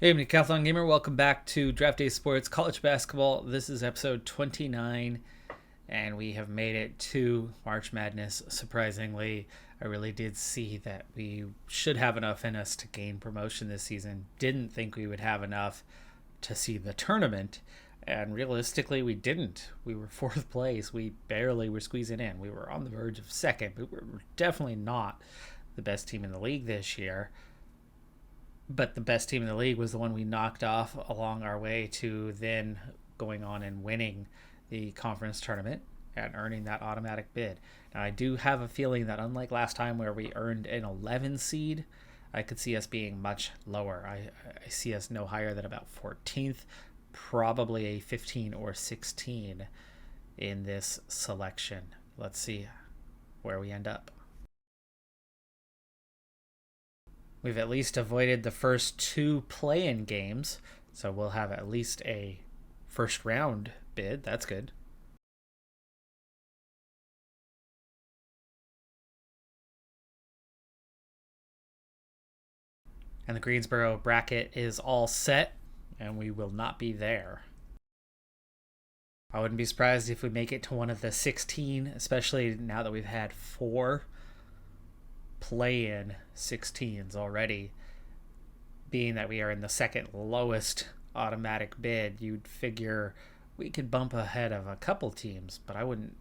Hey, Decathlon Gamer, welcome back to Draft Day Sports College Basketball. This is episode 29, and we have made it to March Madness. Surprisingly, I really did see that we should have enough in us to gain promotion this season. Didn't think we would have enough to see the tournament, and realistically, we didn't. We were fourth place. We barely were squeezing in. We were on the verge of second, but we're definitely not the best team in the league this year. But the best team in the league was the one we knocked off along our way to then going on and winning the conference tournament and earning that automatic bid. Now, I do have a feeling that unlike last time where we earned an 11 seed, I could see us being much lower. I see us no higher than about 14th, probably a 15 or 16 in this selection. Let's see where we end up. We've at least avoided the first two play-in games, so we'll have at least a first round bid. That's good. And the Greensboro bracket is all set, and we will not be there. I wouldn't be surprised if we make it to one of the 16, especially now that we've had four play-in 16s already. Being that we are in the second lowest automatic bid, you'd figure we could bump ahead of a couple teams, but I wouldn't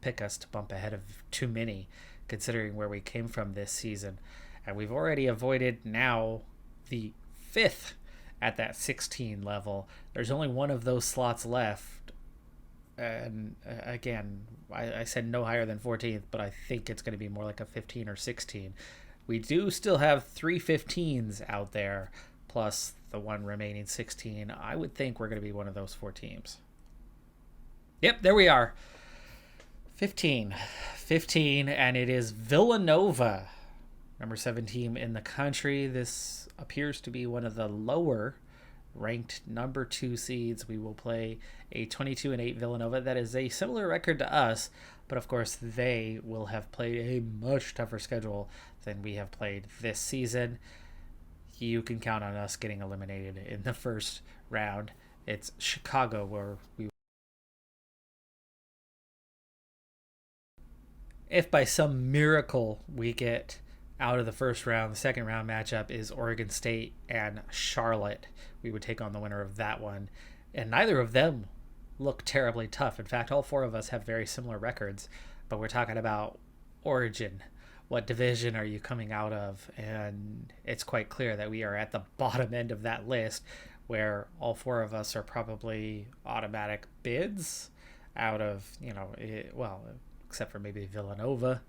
pick us to bump ahead of too many considering where we came from this season. And we've already avoided now the fifth at that 16 level. There's only one of those slots left, and again, I said no higher than 14th, but I think it's going to be more like a 15 or 16. We do still have three 15s out there, plus the one remaining 16. I would think we're going to be one of those four teams. Yep, there we are. 15, and it is Villanova, number 7 team in the country. This appears to be one of the lower ranked number 2 seeds. We will play a 22-8 Villanova. That is a similar record to us, but of course they will have played a much tougher schedule than we have played this season. You can count on us getting eliminated in the first round. It's Chicago where we... If by some miracle we get out of the first round, the second round matchup is Oregon State and Charlotte. We would take on the winner of that one, and neither of them look terribly tough. In fact, all four of us have very similar records, but we're talking about origin. What division are you coming out of? And it's quite clear that we are at the bottom end of that list, where all four of us are probably automatic bids out of, except for maybe Villanova.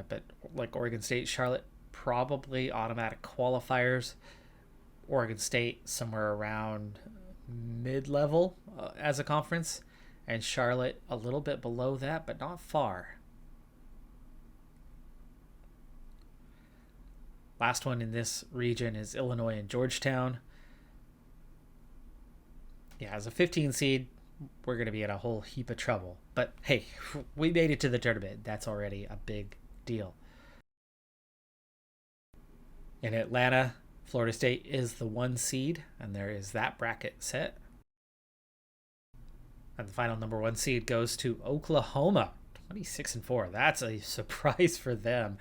But like Oregon State, Charlotte, probably automatic qualifiers. Oregon State somewhere around mid-level as a conference, and Charlotte a little bit below that, but not far. Last one in this region is Illinois and Georgetown. Yeah, as a 15 seed, we're going to be in a whole heap of trouble. But hey, we made it to the tournament. That's already a big deal. In Atlanta, Florida State is the 1 seed, and there is that bracket set. And the final number 1 seed goes to Oklahoma, 26-4. That's a surprise for them,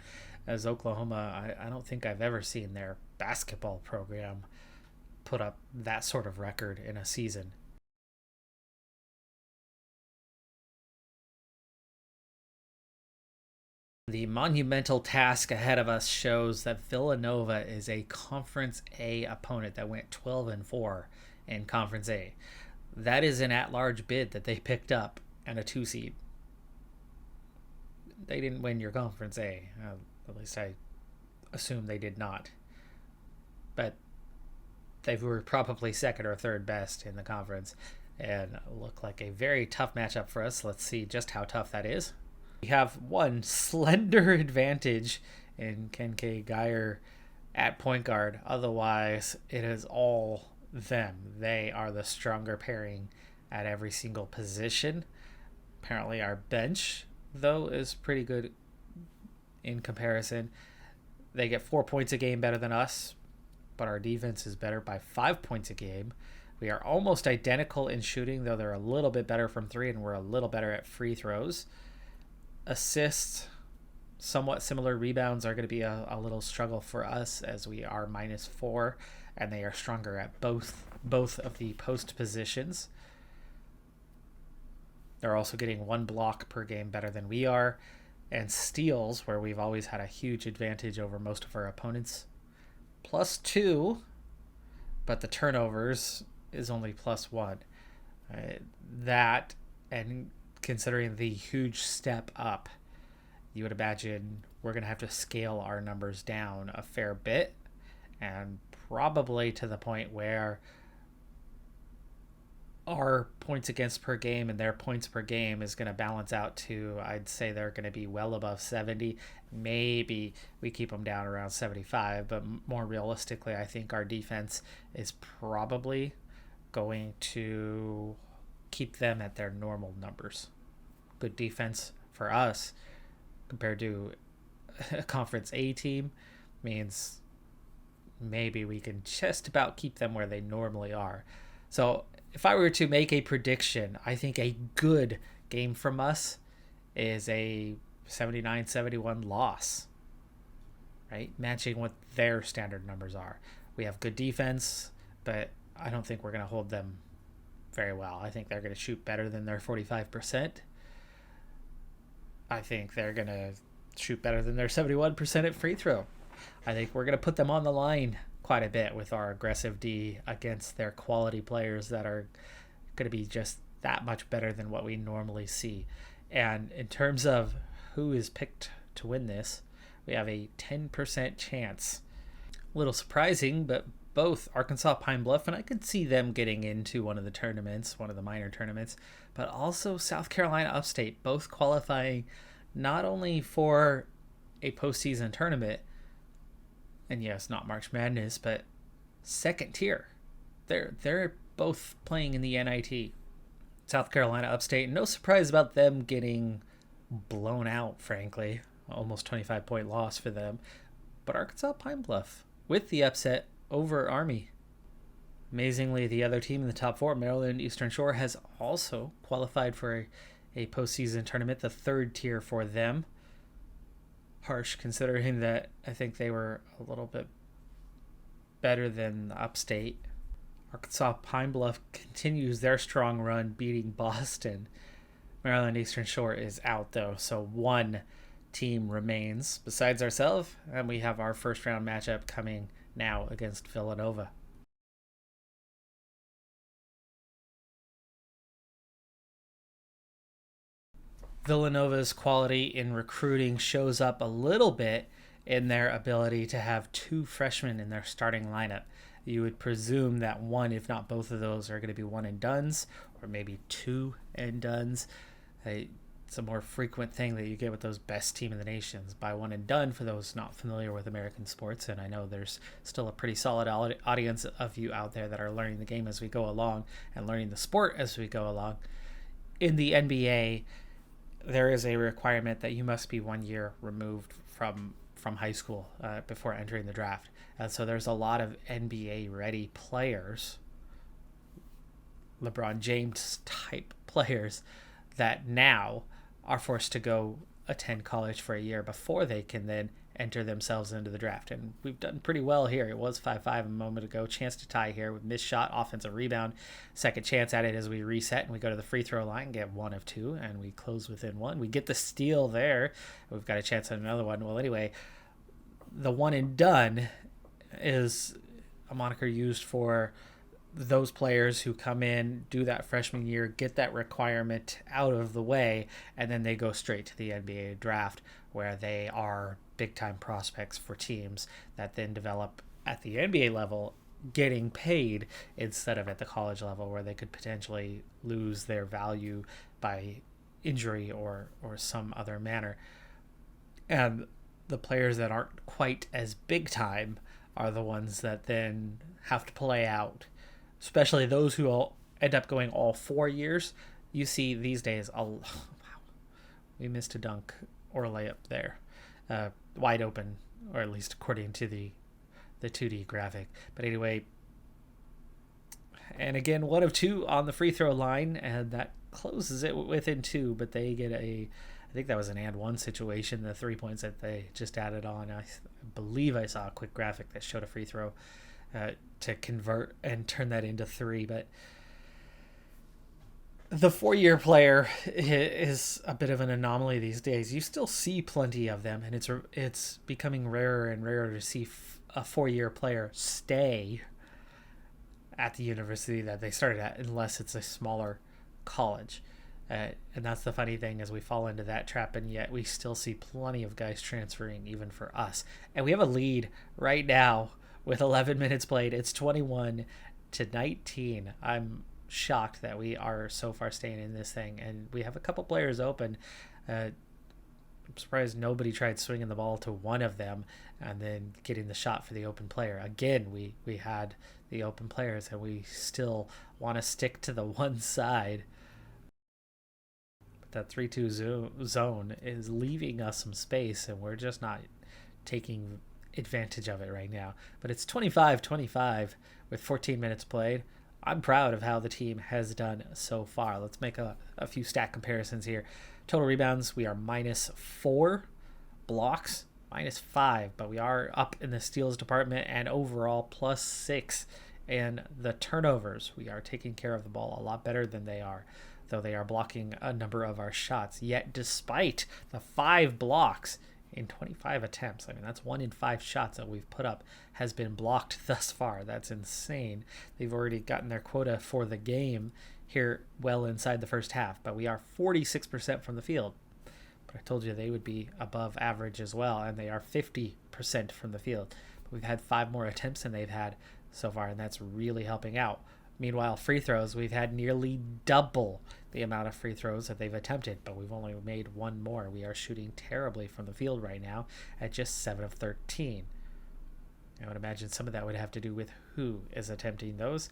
as Oklahoma, I don't think I've ever seen their basketball program put up that sort of record in a season. The monumental task ahead of us shows that Villanova is a Conference A opponent that went 12-4 in Conference A. That is an at-large bid that they picked up and a 2 seed. They didn't win your Conference A. At least I assume they did not. But they were probably second or third best in the conference and look like a very tough matchup for us. Let's see just how tough that is. We have one slender advantage in Ken K. Geyer at point guard. Otherwise, it is all them. They are the stronger pairing at every single position. Apparently, our bench, though, is pretty good in comparison. They get 4 points a game better than us, but our defense is better by 5 points a game. We are almost identical in shooting, though they're a little bit better from three, and we're a little better at free throws. Assists, somewhat similar. Rebounds are going to be a little struggle for us, as we are -4, and they are stronger at both of the post positions. They're also getting 1 block per game better than we are. And steals, where we've always had a huge advantage over most of our opponents, +2, but the turnovers is only +1. That, and considering the huge step up, you would imagine we're going to have to scale our numbers down a fair bit, and probably to the point where our points against per game and their points per game is going to balance out to, I'd say they're going to be well above 70. Maybe we keep them down around 75, but more realistically, I think our defense is probably going to keep them at their normal numbers. Good defense for us compared to a Conference A team means maybe we can just about keep them where they normally are. So if I were to make a prediction, I think a good game from us is a 79-71 loss, right? Matching what their standard numbers are. We have good defense, but I don't think we're going to hold them very well. I think they're going to shoot better than their 45%. I think they're going to shoot better than their 71% at free throw. I think we're going to put them on the line quite a bit with our aggressive D against their quality players that are going to be just that much better than what we normally see. And in terms of who is picked to win this, we have a 10% chance. A little surprising, but both Arkansas Pine Bluff, and I could see them getting into one of the tournaments, one of the minor tournaments, but also South Carolina Upstate, both qualifying not only for a postseason tournament, and yes, not March Madness, but second tier. They're both playing in the NIT. South Carolina Upstate, no surprise about them getting blown out, frankly. Almost 25-point loss for them. But Arkansas Pine Bluff with the upset over Army. Amazingly, the other team in the top 4, Maryland Eastern Shore, has also qualified for a postseason tournament, the third tier for them. Harsh, considering that I think they were a little bit better than Upstate. Arkansas Pine Bluff continues their strong run, beating Boston. Maryland Eastern Shore is out, though, so one team remains besides ourselves, and we have our first round matchup coming now against Villanova. Villanova's quality in recruiting shows up a little bit in their ability to have 2 freshmen in their starting lineup. You would presume that one, if not both of those, are going to be one and dones, or maybe 2 and dones. It's a more frequent thing that you get with those best team in the nations by one and done, for those not familiar with American sports. And I know there's still a pretty solid audience of you out there that are learning the game as we go along and learning the sport as we go along. In the NBA, there is a requirement that you must be 1 year removed from high school before entering the draft. And so there's a lot of NBA-ready players, LeBron James type players, that now are forced to go attend college for a year before they can then enter themselves into the draft. And we've done pretty well here. It was 5-5 a moment ago. Chance to tie here with missed shot, offensive rebound. Second chance at it as we reset and we go to the free throw line, get 1 of 2, and we close within 1. We get the steal there. We've got a chance at another one. Well, anyway, the one and done is a moniker used for those players who come in, do that freshman year, get that requirement out of the way, and then they go straight to the NBA draft, where they are big-time prospects for teams that then develop at the NBA level, getting paid instead of at the college level, where they could potentially lose their value by injury or some other manner. And the players that aren't quite as big-time are the ones that then have to play out, especially those who will end up going all 4 years. You see these days, wow, we missed a dunk or layup there. Wide open, or at least according to the the 2D graphic. But anyway, and again, 1 of 2 on the free throw line, and that closes it within 2, but they get I think that was an and 1 situation, the 3 points that they just added on. I believe I saw a quick graphic that showed a free throw to convert and turn that into 3, but the 4-year player is a bit of an anomaly these days. You still see plenty of them, and it's becoming rarer and rarer to see a 4-year player stay at the university that they started at, unless it's a smaller college. And that's the funny thing, is we fall into that trap, and yet we still see plenty of guys transferring even for us. And we have a lead right now with 11 minutes played. It's 21-19. I'm shocked that we are so far staying in this thing, and we have a couple players open. I'm surprised nobody tried swinging the ball to one of them and then getting the shot for the open player. Again, we had the open players, and we still want to stick to the one side. But that 3-2 zone is leaving us some space, and we're just not taking advantage of it right now. But it's 25-25 with 14 minutes played. I'm proud of how the team has done so far. Let's make a few stat comparisons here. Total rebounds, we are -4. Blocks, -5. But we are up in the steals department, and overall +6. And the turnovers, we are taking care of the ball a lot better than they are, though they are blocking a number of our shots. Yet despite the 5 blocks in 25 attempts, I mean, that's 1 in 5 shots that we've put up has been blocked thus far. That's insane. They've already gotten their quota for the game here well inside the first half, but we are 46% from the field. But I told you they would be above average as well, and they are 50% from the field. But we've had 5 more attempts than they've had so far, and that's really helping out. Meanwhile, free throws, we've had nearly double the amount of free throws that they've attempted, but we've only made 1 more. We are shooting terribly from the field right now at just 7 of 13. I would imagine some of that would have to do with who is attempting those.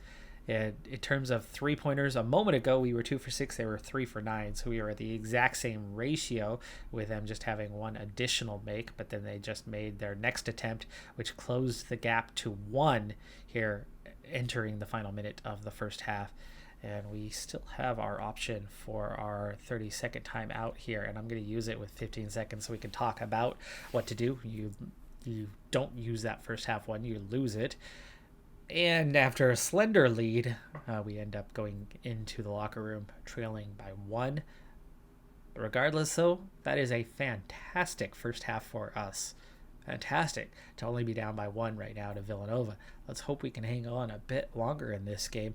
And in terms of 3-pointers, a moment ago we were 2 for 6, they were 3 for 9, so we were at the exact same ratio, with them just having 1 additional make, but then they just made their next attempt, which closed the gap to 1 here entering the final minute of the first half. And we still have our option for our 30-second timeout here, and I'm going to use it with 15 seconds so we can talk about what to do. You don't use that first half one, you lose it. And after a slender lead, we end up going into the locker room trailing by 1. Regardless, though, that is a fantastic first half for us. Fantastic to only be down by 1 right now to Villanova. Let's hope we can hang on a bit longer in this game.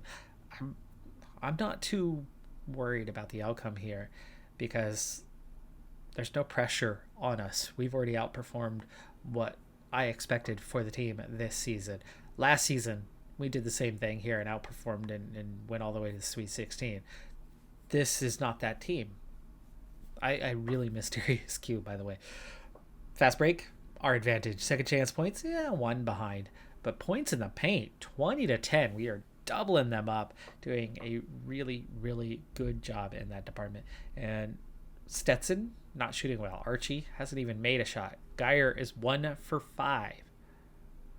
I'm not too worried about the outcome here, because there's no pressure on us. We've already outperformed what I expected for the team this season. Last season, we did the same thing here and outperformed and went all the way to the Sweet 16. This is not that team. I really miss Darius Q, by the way. Fast break, our advantage. Second chance points, 1 behind. But points in the paint, 20-10. We are doubling them up, doing a really, really good job in that department. And Stetson, not shooting well. Archie hasn't even made a shot. Geyer is 1 for 5.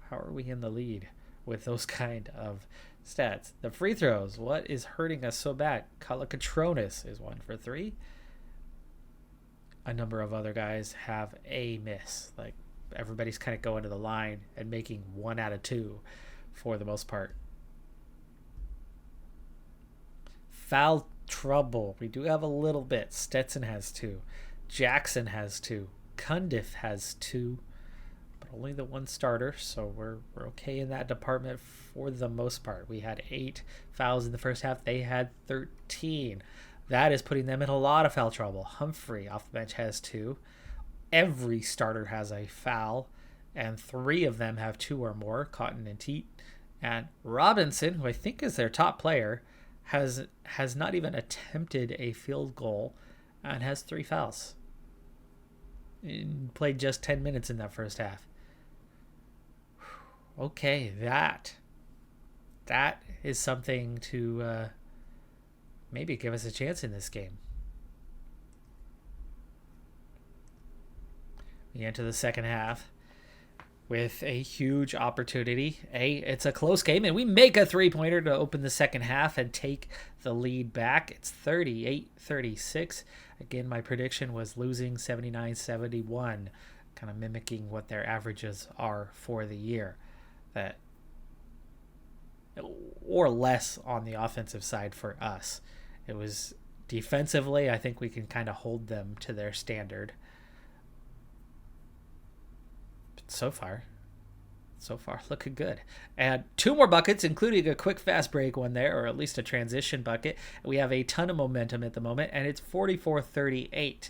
How are we in the lead with those kind of stats? The free throws, what is hurting us so bad? Kalakatronis is 1 for 3. A number of other guys have a miss. Like, everybody's kind of going to the line and making 1 out of 2 for the most part. Foul trouble, we do have a little bit. Stetson has 2. Jackson has 2. Cundiff has 2. But only the 1 starter, so we're okay in that department for the most part. We had 8 fouls in the first half. They had 13. That is putting them in a lot of foul trouble. Humphrey off the bench has 2. Every starter has a foul, and 3 of them have 2 or more, Cotton and Teat. And Robinson, who I think is their top player, has not even attempted a field goal and has 3 fouls. He played just 10 minutes in that first half. Okay, that is something to maybe give us a chance in this game. We enter the second half. with a huge opportunity. It's a close game, and we make a three-pointer to open the second half and take the lead back. It's 38-36. Again, my prediction was losing 79-71, kind of mimicking what their averages are for the year. That or less on the offensive side for us. It was defensively, I think we can kind of hold them to their standard. But so far looking good. And 2 more buckets, including a quick fast break one there, or at least a transition bucket. We have a ton of momentum at the moment, and it's 44-38.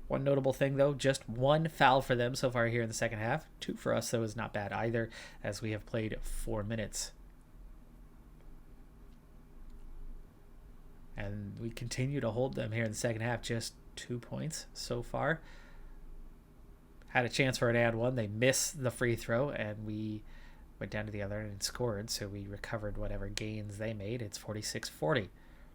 One notable thing, though, just 1 foul for them so far here in the second half. 2 for us, though, is not bad either, as we have played 4 minutes. And we continue to hold them here in the second half, just 2 points so far. Had a chance for an and one. They missed the free throw, and we went down to the other end and scored, so we recovered whatever gains they made. It's 46-40.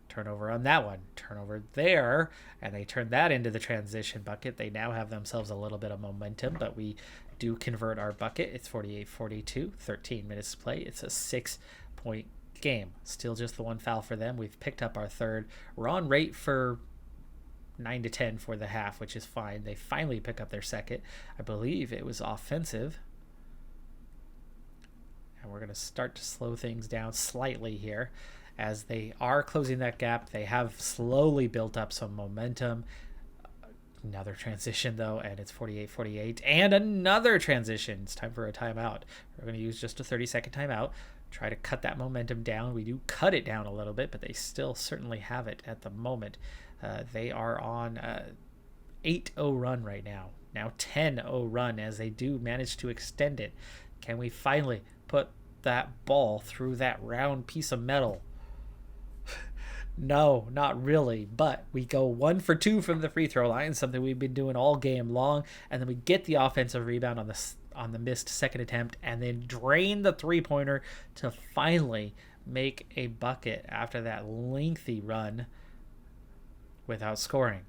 Turnover on that one. Turnover there, and they turned that into the transition bucket. They now have themselves a little bit of momentum, but we do convert our bucket. It's 48-42, 13 minutes to play. It's a 6-point game. Still just the 1 foul for them. We've picked up our third. We're on rate for 9-10 for the half, which is fine. They finally pick up their second. I believe it was offensive. And we're going to start to slow things down slightly here as they are closing that gap. They have slowly built up some momentum. Another transition, though, and it's 48-48. And another transition. It's time for a timeout. We're going to use just a 30-second timeout. Try to cut that momentum down. We do cut it down a little bit, but they still certainly have it at the moment. They are on a 8-0 run right now. Now 10-0 run as they do manage to extend it. Can we finally put that ball through that round piece of metal? No, not really, but we go 1 for 2 from the free throw line, something we've been doing all game long, and then we get the offensive rebound on the missed second attempt, and then drain the three-pointer to finally make a bucket after that lengthy run without scoring.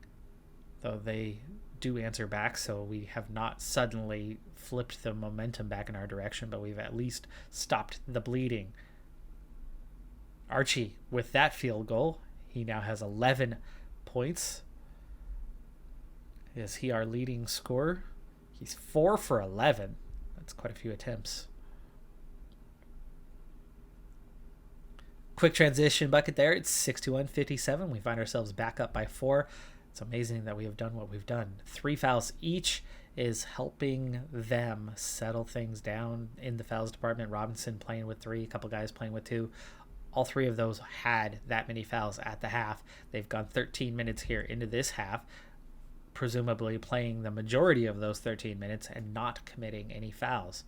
Though they do answer back, so we have not suddenly flipped the momentum back in our direction, but we've at least stopped the bleeding. Archie with that field goal. He now has 11 points. Is he our leading scorer? He's 4 for 11. That's quite a few attempts. Quick transition bucket there. It's 61-57. We find ourselves back up by 4. It's amazing that we have done what we've done. 3 fouls each is helping them settle things down in the fouls department. Robinson playing with 3, a couple guys playing with 2. All 3 of those had that many fouls at the half. They've gone 13 minutes here into this half, presumably playing the majority of those 13 minutes and not committing any fouls.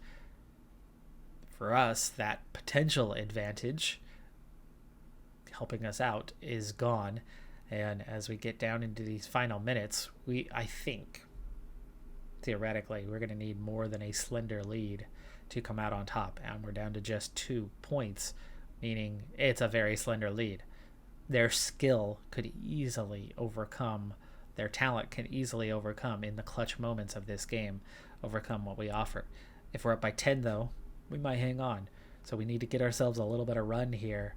For us, that potential advantage helping us out is gone. And as we get down into these final minutes, I think, theoretically, we're going to need more than a slender lead to come out on top. And we're down to just 2 points, meaning it's a very slender lead. Their skill could easily overcome, their talent can easily overcome in the clutch moments of this game, overcome what we offer. If we're up by 10, though, we might hang on. So we need to get ourselves a little bit of run here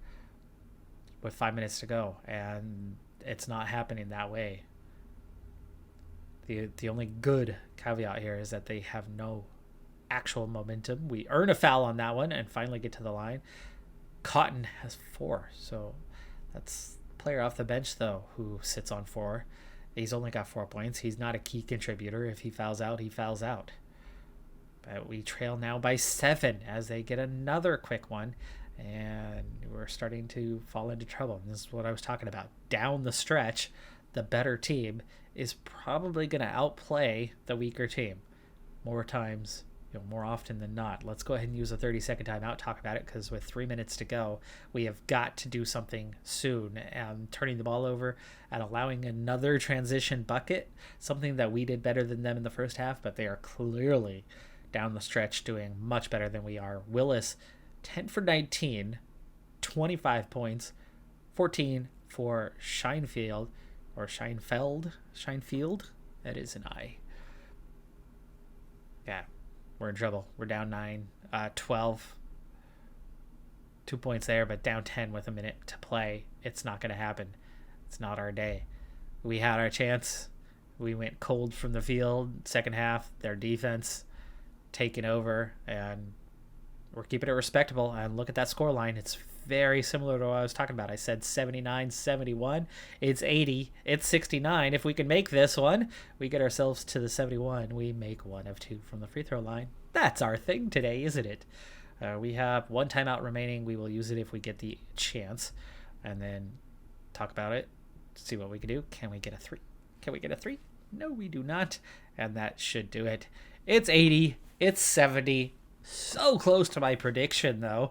with 5 minutes to go, and it's not happening that way. The only good caveat here is that they have no actual momentum. We earn a foul on that one and finally get to the line. Cotton has 4, so that's player off the bench, though, who sits on 4. He's only got 4 points. He's not a key contributor. If he fouls out, he fouls out. But we trail now by 7 as they get another quick one, and we're starting to fall into trouble. And this is what I was talking about. Down the stretch, the better team is probably going to outplay the weaker team more times, more often than not. Let's go ahead and use a 30-second timeout, talk about it, because with 3 minutes to go, we have got to do something soon. And turning the ball over and allowing another transition bucket, something that we did better than them in the first half, but they are clearly down the stretch doing much better than we are. Willis, 10 for 19, 25 points, 14 for Scheinfeld, that is an I. Yeah. we're in trouble. We're down 9, 12. 2 points there, but down 10 with a minute to play. It's not going to happen. It's not our day. We had our chance. We went cold from the field. Second half, their defense taking over, and we're keeping it respectable. And look at that score line. It's very similar to what I was talking about. I said 79-71. It's 80. It's 69. If we can make this one, we get ourselves to the 71. We make 1 of 2 from the free throw line. That's our thing today, isn't it? We have 1 timeout remaining. We will use it if we get the chance, and then talk about it, see what we can do. Can we get a 3? Can we get a 3? No, we do not, and that should do it. It's 80. It's 70. So close to my prediction, though.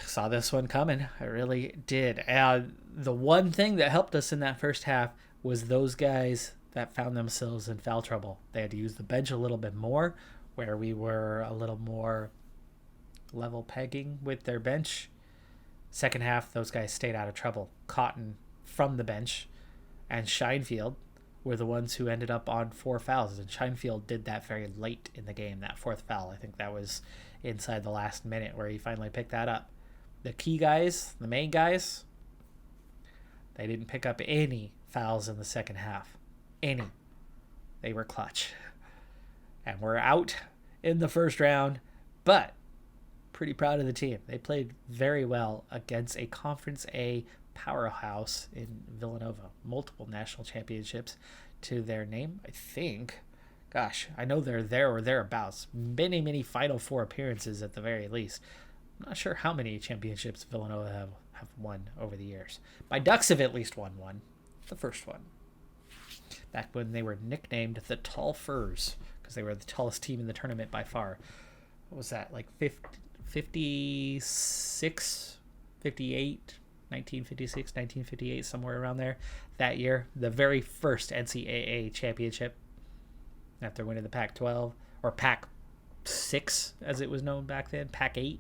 Saw this one coming. I really did. And the one thing that helped us in that first half was those guys that found themselves in foul trouble. They had to use the bench a little bit more, where we were a little more level pegging with their bench. Second half, those guys stayed out of trouble. Cotton from the bench and Scheinfeld were the ones who ended up on 4 fouls. And Scheinfeld did that very late in the game, that 4th foul. I think that was inside the last minute where he finally picked that up. The key guys, the main guys, they didn't pick up any fouls in the second half. Any. They were clutch. And we're out in the first round, but pretty proud of the team. They played very well against a Conference A powerhouse in Villanova. Multiple national championships to their name, I think. Gosh, I know they're there or thereabouts. Many, many Final Four appearances at the very least. I'm not sure how many championships Villanova have won over the years. My Ducks have at least won one. The first one. Back when they were nicknamed the Tall Furs, because they were the tallest team in the tournament by far. What was that, like 56, 58, 1956, 1958, somewhere around there that year. The very first NCAA Championship after winning the Pac-12, or Pac-6 as it was known back then, Pac-8.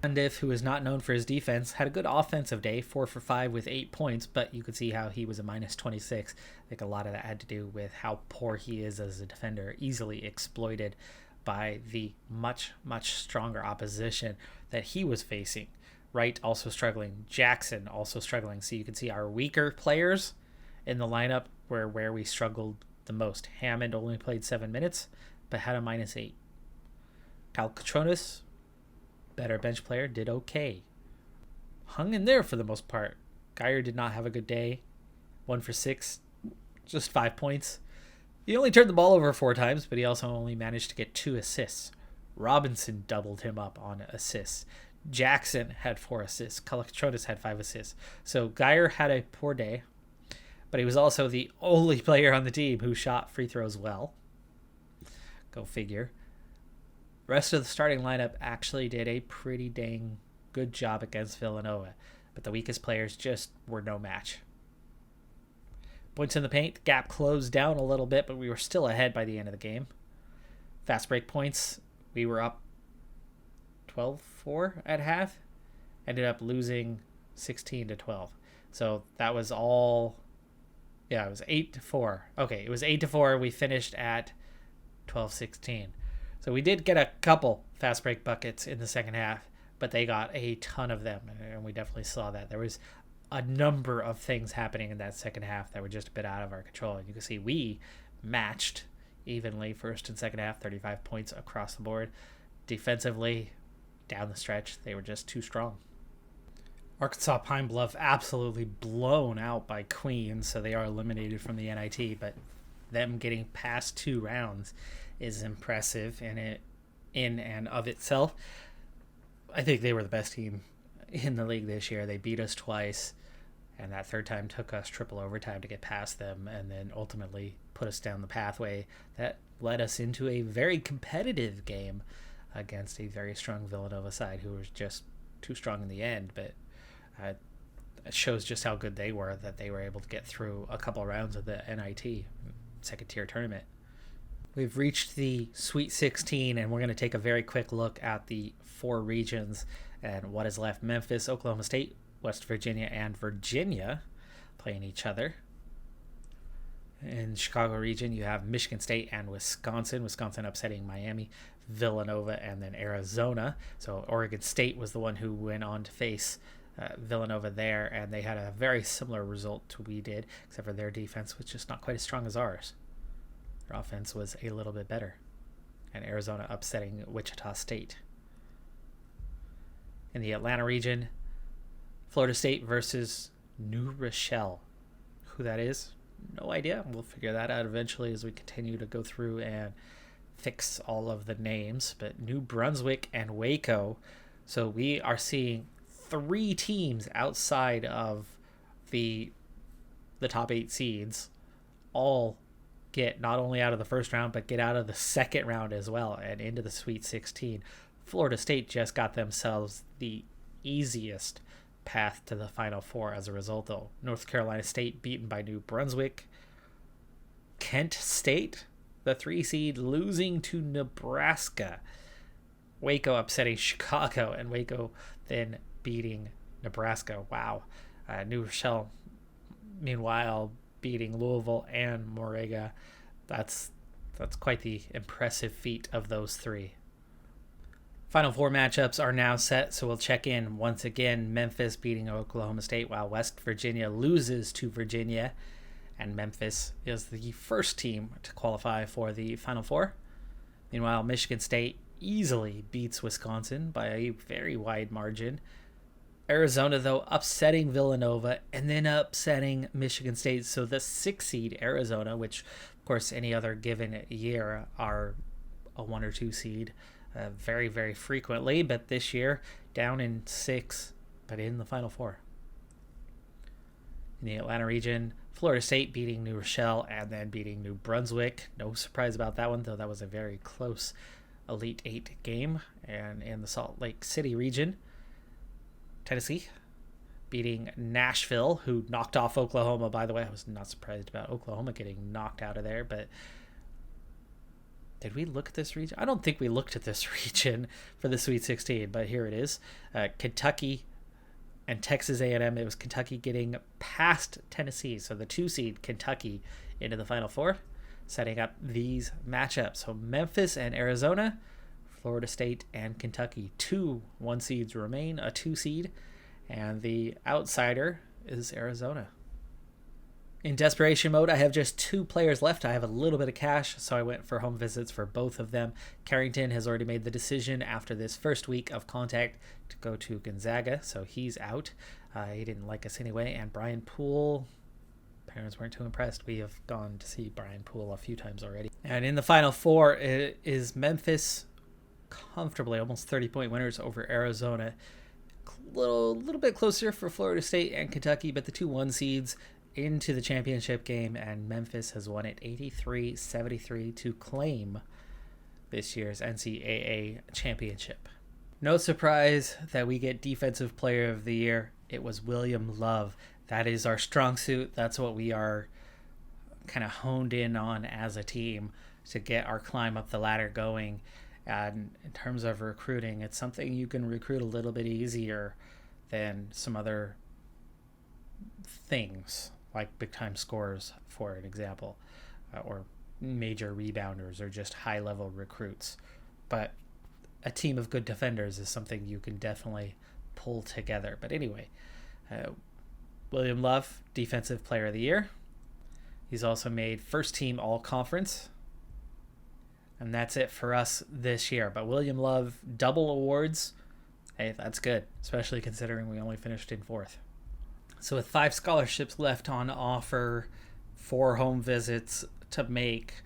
Undiff, who is not known for his defense, had a good offensive day, 4 for 5 with 8 points, but you could see how he was a minus 26. I think a lot of that had to do with how poor he is as a defender, easily exploited by the much, much stronger opposition that he was facing. Wright also struggling, Jackson also struggling. So you can see our weaker players in the lineup were where we struggled the most. Hammond only played 7 minutes, but had a minus 8. Calcatronis, better bench player, did okay. Hung in there for the most part. Geyer did not have a good day. 1 for 6, just 5 points. He only turned the ball over 4 times, but he also only managed to get 2 assists. Robinson doubled him up on assists. Jackson had 4 assists. Calcatronis had 5 assists. So Geyer had a poor day, but he was also the only player on the team who shot free throws well. Go figure. Rest of the starting lineup actually did a pretty dang good job against Villanova, but the weakest players just were no match. Points in the paint, gap closed down a little bit, but we were still ahead by the end of the game. Fast break points, we were up 12-4 at half, ended up losing 16-12. So that was all, it was 8-4. Okay, it was 8-4. We finished at 12-16. So we did get a couple fast break buckets in the second half, but they got a ton of them, and we definitely saw that. There was a number of things happening in that second half that were just a bit out of our control. And you can see we matched evenly first and second half, 35 points across the board. Defensively, down the stretch, they were just too strong. Arkansas Pine Bluff absolutely blown out by Queens, so they are eliminated from the NIT, but them getting past 2 rounds is impressive in and of itself. I think they were the best team in the league this year. They beat us twice, and that third time took us triple overtime to get past them, and then ultimately put us down the pathway that led us into a very competitive game against a very strong Villanova side who was just too strong in the end. But it shows just how good they were, that they were able to get through a couple rounds of the NIT second tier tournament. We've reached the Sweet 16, and we're going to take a very quick look at the 4 regions and what is left. Memphis, Oklahoma State, West Virginia, and Virginia playing each other. In Chicago region, you have Michigan State and Wisconsin. Wisconsin upsetting Miami, Villanova, and then Arizona. So Oregon State was the one who went on to face Villanova there, and they had a very similar result to we did, except for their defense was just not quite as strong as ours. Their offense was a little bit better. And Arizona upsetting Wichita State. In the Atlanta region, Florida State versus New Rochelle. Who that is? No idea. We'll figure that out eventually as we continue to go through and fix all of the names. But New Brunswick and Waco. So we are seeing 3 teams outside of the top 8 seeds all get not only out of the first round, but get out of the second round as well and into the Sweet 16. Florida State just got themselves the easiest path to the Final Four as a result, though. North Carolina State beaten by New Brunswick. Kent State, the 3 seed, losing to Nebraska. Waco upsetting Chicago, and Waco then beating Nebraska. Wow. New Rochelle, meanwhile, beating Louisville and Moraga. That's quite the impressive feat of those 3. Final 4 matchups are now set, so we'll check in once again. Memphis beating Oklahoma State, while West Virginia loses to Virginia. And Memphis is the first team to qualify for the Final 4. Meanwhile, Michigan State easily beats Wisconsin by a very wide margin. Arizona, though, upsetting Villanova and then upsetting Michigan State. So the 6 seed Arizona, which, of course, any other given year are a 1 or 2 seed, very, very frequently, but this year down in 6, but in the Final 4. In the Atlanta region, Florida State beating New Rochelle and then beating New Brunswick. No surprise about that one, though that was a very close Elite 8 game. And in the Salt Lake City region, Tennessee beating Nashville, who knocked off Oklahoma, by the way. I was not surprised about Oklahoma getting knocked out of there, but did we look at this region? I don't think we looked at this region for the Sweet 16, but here it is. Kentucky and Texas A&M. It was Kentucky getting past Tennessee, so the 2 seed Kentucky into the Final 4, setting up these matchups. So Memphis and Arizona, Florida State and Kentucky. 2 1 seeds remain, a 2 seed, and the outsider is Arizona. In desperation mode, I have just 2 players left. I have a little bit of cash, so I went for home visits for both of them. Carrington has already made the decision after this first week of contact to go to Gonzaga, so he's out. He didn't like us anyway. And Brian Poole, parents weren't too impressed. We have gone to see Brian Poole a few times already. And in the Final 4 it is Memphis, comfortably almost 30-point winners over Arizona. Little bit closer for Florida State and Kentucky, but the 2 1 seeds into the championship game, and Memphis has won it 83-73 to claim this year's NCAA Championship. No surprise that we get Defensive Player of the Year. It was William Love. That is our strong suit. That's what we are kind of honed in on as a team to get our climb up the ladder going. And in terms of recruiting, it's something you can recruit a little bit easier than some other things, like big-time scorers, for an example, or major rebounders, or just high-level recruits. But a team of good defenders is something you can definitely pull together. But anyway, William Love, Defensive Player of the Year. He's also made first-team All-Conference. And that's it for us this year. But William Love, double awards. Hey, that's good, especially considering we only finished in 4th. So with 5 scholarships left on offer, 4 home visits to make,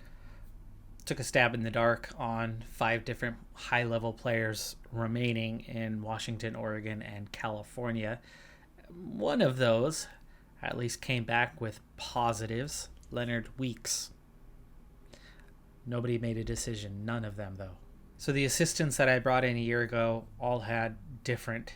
took a stab in the dark on 5 different high-level players remaining in Washington, Oregon, and California. One of those at least came back with positives, Leonard Weeks. Nobody made a decision, none of them, though. So the assistants that I brought in a year ago all had different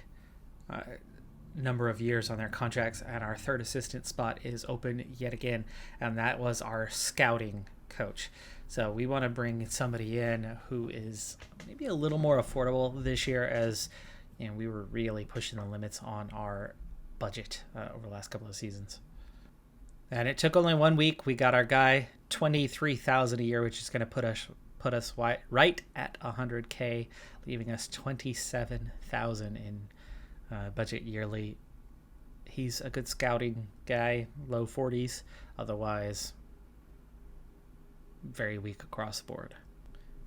number of years on their contracts, and our 3rd assistant spot is open yet again, and that was our scouting coach. So we want to bring somebody in who is maybe a little more affordable this year, as you know, we were really pushing the limits on our budget over the last couple of seasons. And it took only 1 week. We got our guy, $23,000 a year, which is going to put us right at 100K, leaving us 27,000 in budget yearly. He's a good scouting guy, low 40s. Otherwise, very weak across the board.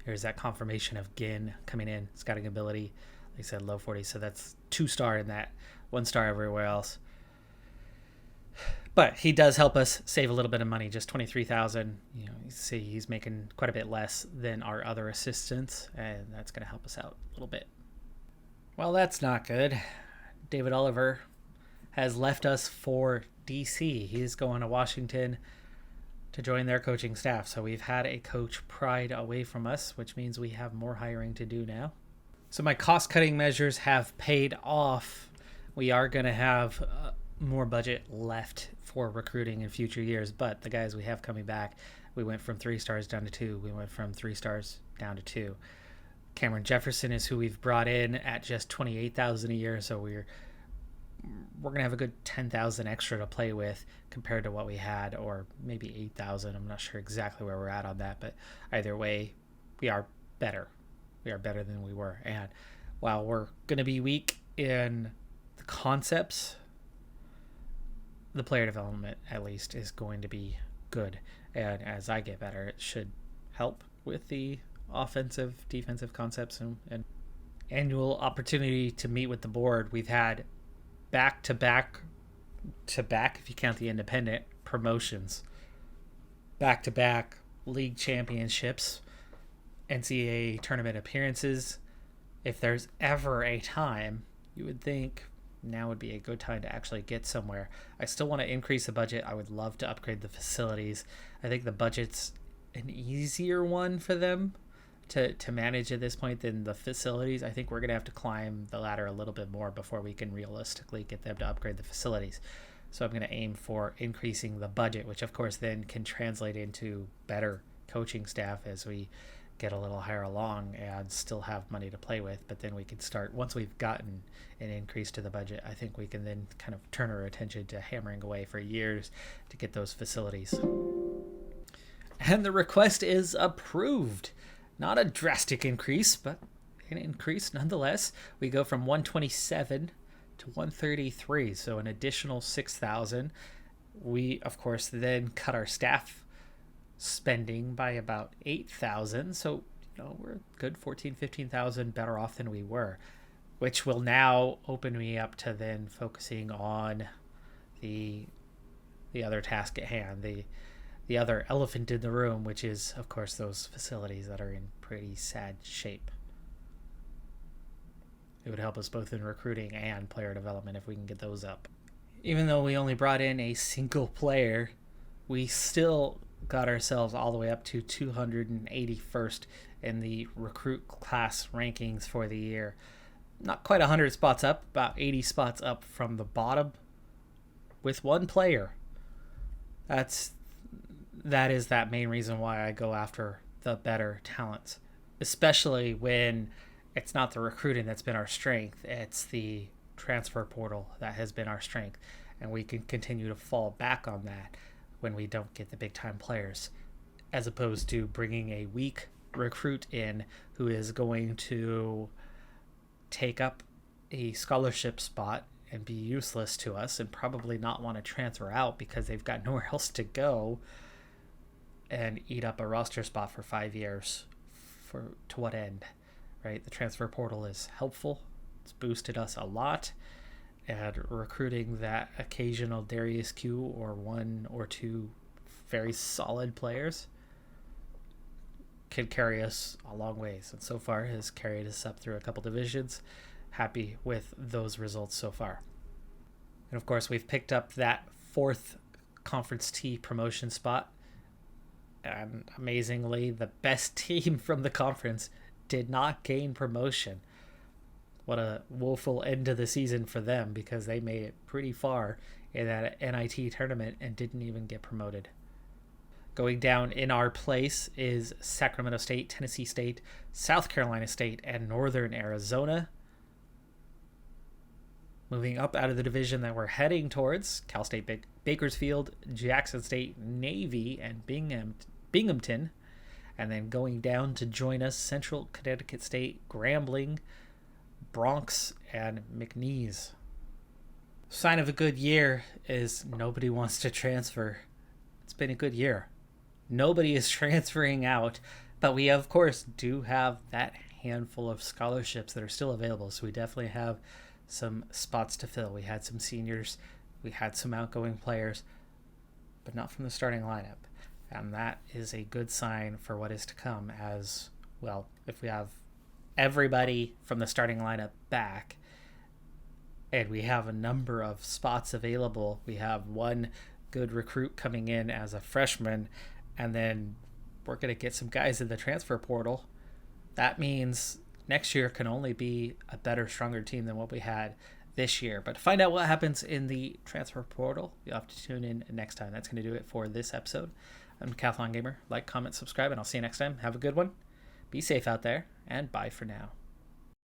Here's that confirmation of Ginn coming in, scouting ability. Like I said, low 40s. So that's 2-star in that, 1-star everywhere else. But he does help us save a little bit of money, just 23,000. You see he's making quite a bit less than our other assistants, and that's going to help us out a little bit. Well, that's not good. David Oliver has left us for DC. He's going to Washington to join their coaching staff. So we've had a coach pried away from us, which means we have more hiring to do now. So my cost-cutting measures have paid off. We are going to have more budget left for recruiting in future years, but the guys we have coming back, we went from 3 stars down to 2. We went from 3 stars down to 2. Cameron Jefferson is who we've brought in at just $28,000 a year, so we're gonna have a good 10,000 extra to play with compared to what we had, or maybe 8,000. I'm not sure exactly where we're at on that, but either way, we are better. We are better than we were. And while we're gonna be weak in the concepts, the player development at least is going to be good. And as I get better, it should help with the offensive, defensive concepts and annual opportunity to meet with the board. We've had back-to-back, if you count the independent, promotions. Back-to-back league championships, NCAA tournament appearances. If there's ever a time, you would think now would be a good time to actually get somewhere. I still want to increase the budget. I would love to upgrade the facilities. I think the budget's an easier one for them to manage at this point than the facilities. I think we're going to have to climb the ladder a little bit more before we can realistically get them to upgrade the facilities. So I'm going to aim for increasing the budget, which of course then can translate into better coaching staff as we get a little higher along and still have money to play with. But then we can start, once we've gotten an increase to the budget, I think we can then kind of turn our attention to hammering away for years to get those facilities. And the request is approved. Not a drastic increase, but an increase nonetheless. We go from 127 to 133, so an additional 6,000. We, of course, then cut our staff spending by about 8,000, so we're a good 15,000 better off than we were, which will now open me up to then focusing on the other task at hand, the other elephant in the room, which is, of course, those facilities that are in pretty sad shape. It would help us both in recruiting and player development if we can get those up. Even though we only brought in a single player, we still got ourselves all the way up to 281st in the recruit class rankings for the year. Not quite 100 spots up, about 80 spots up from the bottom with one player. That is that main reason why I go after the better talents, especially when it's not the recruiting that's been our strength, it's the transfer portal that has been our strength, and we can continue to fall back on that when we don't get the big time players, as opposed to bringing a weak recruit in who is going to take up a scholarship spot and be useless to us and probably not want to transfer out because they've got nowhere else to go, and eat up a roster spot for 5 years. To what end, right? The transfer portal is helpful. It's boosted us a lot. And recruiting that occasional Darius Q or 1 or 2 very solid players can carry us a long ways. And so far has carried us up through a couple divisions. Happy with those results so far. And of course, we've picked up that 4th Conference T promotion spot. And amazingly, the best team from the conference did not gain promotion. What a woeful end to the season for them, because they made it pretty far in that NIT tournament and didn't even get promoted. Going down in our place is Sacramento State, Tennessee State, South Carolina State, and Northern Arizona. Moving up out of the division that we're heading towards, Cal State Bakersfield, Jackson State, Navy, and Binghamton. And then going down to join us, Central Connecticut State, Grambling, Bronx, and McNeese. Sign of a good year is nobody wants to transfer. It's been a good year. Nobody is transferring out, but we, of course, do have that handful of scholarships that are still available. So we definitely have some spots to fill. We had some seniors, we had some outgoing players, but not from the starting lineup. And that is a good sign for what is to come as well. If we have everybody from the starting lineup back and we have a number of spots available, we have one good recruit coming in as a freshman, and then we're going to get some guys in the transfer portal. That means next year can only be a better, stronger team than what we had this year. But to find out what happens in the transfer portal, you'll have to tune in next time. That's going to do it for this episode. I'm Decathlon Gamer. Like, comment, subscribe, and I'll see you next time. Have a good one. Be safe out there, and bye for now.